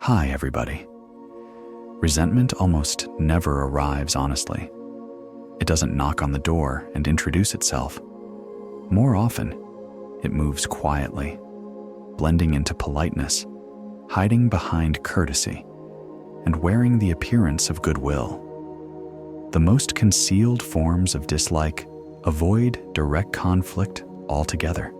Hi, everybody. Resentment almost never arrives honestly. It doesn't knock on the door and introduce itself. More often, it moves quietly, blending into politeness, hiding behind courtesy, and wearing the appearance of goodwill. The most concealed forms of dislike avoid direct conflict altogether.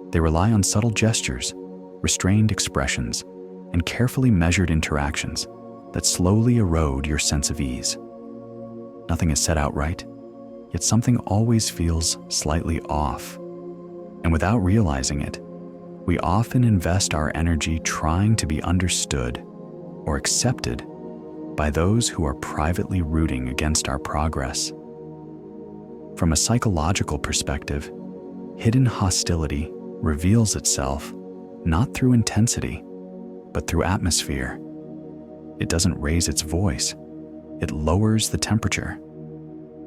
They rely on subtle gestures, restrained expressions, and carefully measured interactions that slowly erode your sense of ease. Nothing is said outright, yet something always feels slightly off. And without realizing it, we often invest our energy trying to be understood or accepted by those who are privately rooting against our progress. From a psychological perspective, hidden hostility reveals itself not through intensity, but through atmosphere. It doesn't raise its voice, it lowers the temperature.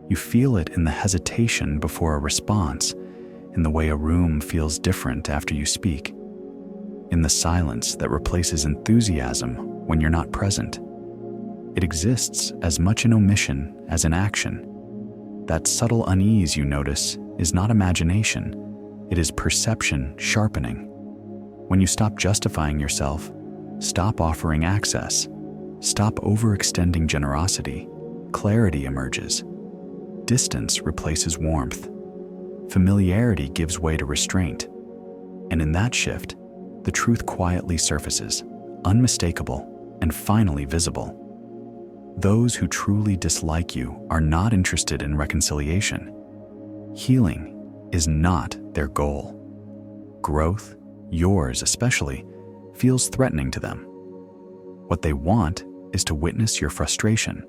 You feel it in the hesitation before a response, in the way a room feels different after you speak, in the silence that replaces enthusiasm when you're not present. It exists as much in omission as in action. That subtle unease you notice is not imagination, it is perception sharpening. When you stop justifying yourself, stop offering access, stop overextending generosity, clarity emerges. Distance replaces warmth. Familiarity gives way to restraint. And in that shift, the truth quietly surfaces, unmistakable and finally visible. Those who truly dislike you are not interested in reconciliation. Healing is not their goal. Growth, yours especially, feels threatening to them. What they want is to witness your frustration,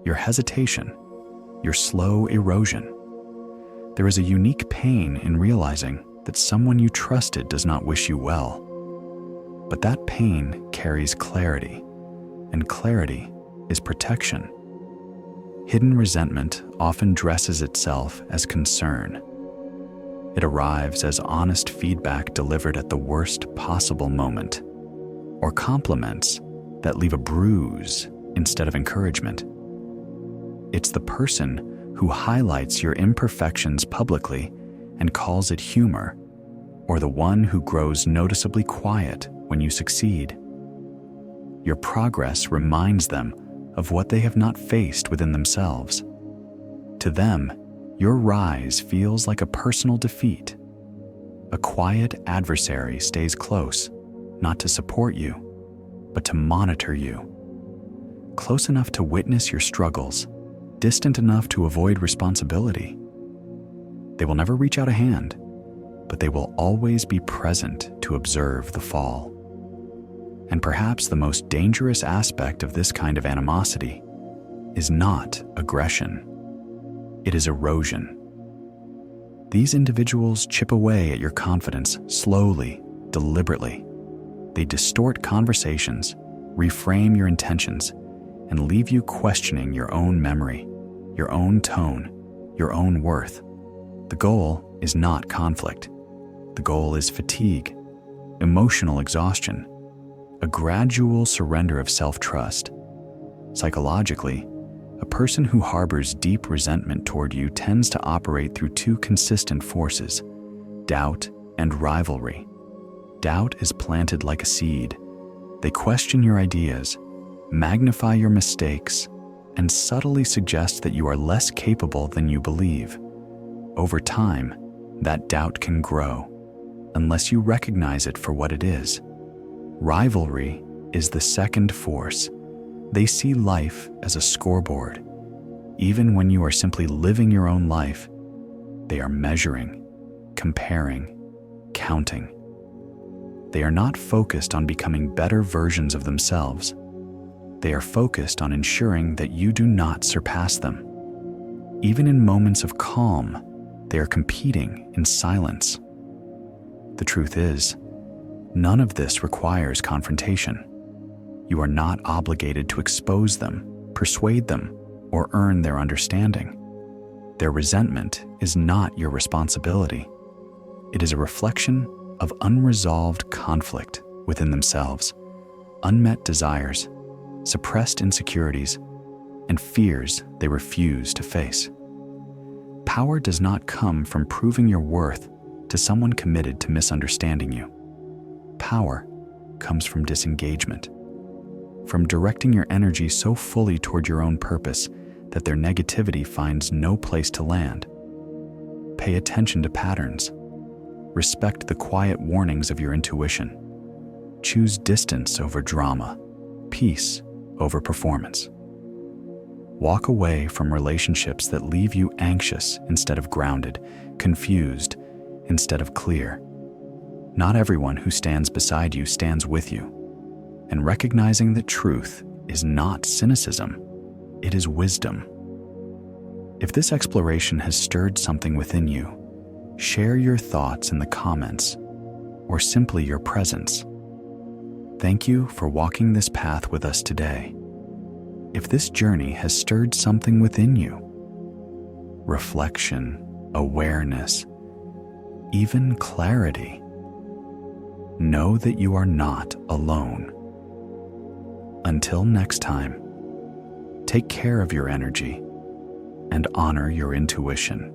your hesitation, your slow erosion. There is a unique pain in realizing that someone you trusted does not wish you well. But that pain carries clarity, and clarity is protection. Hidden resentment often dresses itself as concern. It arrives as honest feedback delivered at the worst possible moment, or compliments that leave a bruise instead of encouragement. It's the person who highlights your imperfections publicly and calls it humor, or the one who grows noticeably quiet when you succeed. Your progress reminds them of what they have not faced within themselves. To them, your rise feels like a personal defeat. A quiet adversary stays close, not to support you, but to monitor you. Close enough to witness your struggles, distant enough to avoid responsibility. They will never reach out a hand, but they will always be present to observe the fall. And perhaps the most dangerous aspect of this kind of animosity is not aggression. It is erosion. These individuals chip away at your confidence slowly, deliberately. They distort conversations, reframe your intentions, and leave you questioning your own memory, your own tone, your own worth. The goal is not conflict. The goal is fatigue, emotional exhaustion, a gradual surrender of self-trust. Psychologically, a person who harbors deep resentment toward you tends to operate through two consistent forces: doubt and rivalry. Doubt is planted like a seed. They question your ideas, magnify your mistakes, and subtly suggest that you are less capable than you believe. Over time, that doubt can grow, unless you recognize it for what it is. Rivalry is the second force. They see life as a scoreboard. Even when you are simply living your own life, they are measuring, comparing, counting. They are not focused on becoming better versions of themselves. They are focused on ensuring that you do not surpass them. Even in moments of calm, they are competing in silence. The truth is, none of this requires confrontation. You are not obligated to expose them, persuade them, or earn their understanding. Their resentment is not your responsibility. It is a reflection of unresolved conflict within themselves. unmet desires, suppressed insecurities, and fears they refuse to face. Power does not come from proving your worth to someone committed to misunderstanding you. Power comes from disengagement, from directing your energy so fully toward your own purpose that their negativity finds no place to land. Pay attention to patterns. Respect the quiet warnings of your intuition. Choose distance over drama, peace over performance. Walk away from relationships that leave you anxious instead of grounded, confused instead of clear. Not everyone who stands beside you stands with you. And recognizing the truth is not cynicism, it is wisdom. If this exploration has stirred something within you, share your thoughts in the comments or simply your presence. Thank you for walking this path with us today. If this journey has stirred something within you, reflection, awareness, even clarity, know that you are not alone. Until next time, take care of your energy and honor your intuition.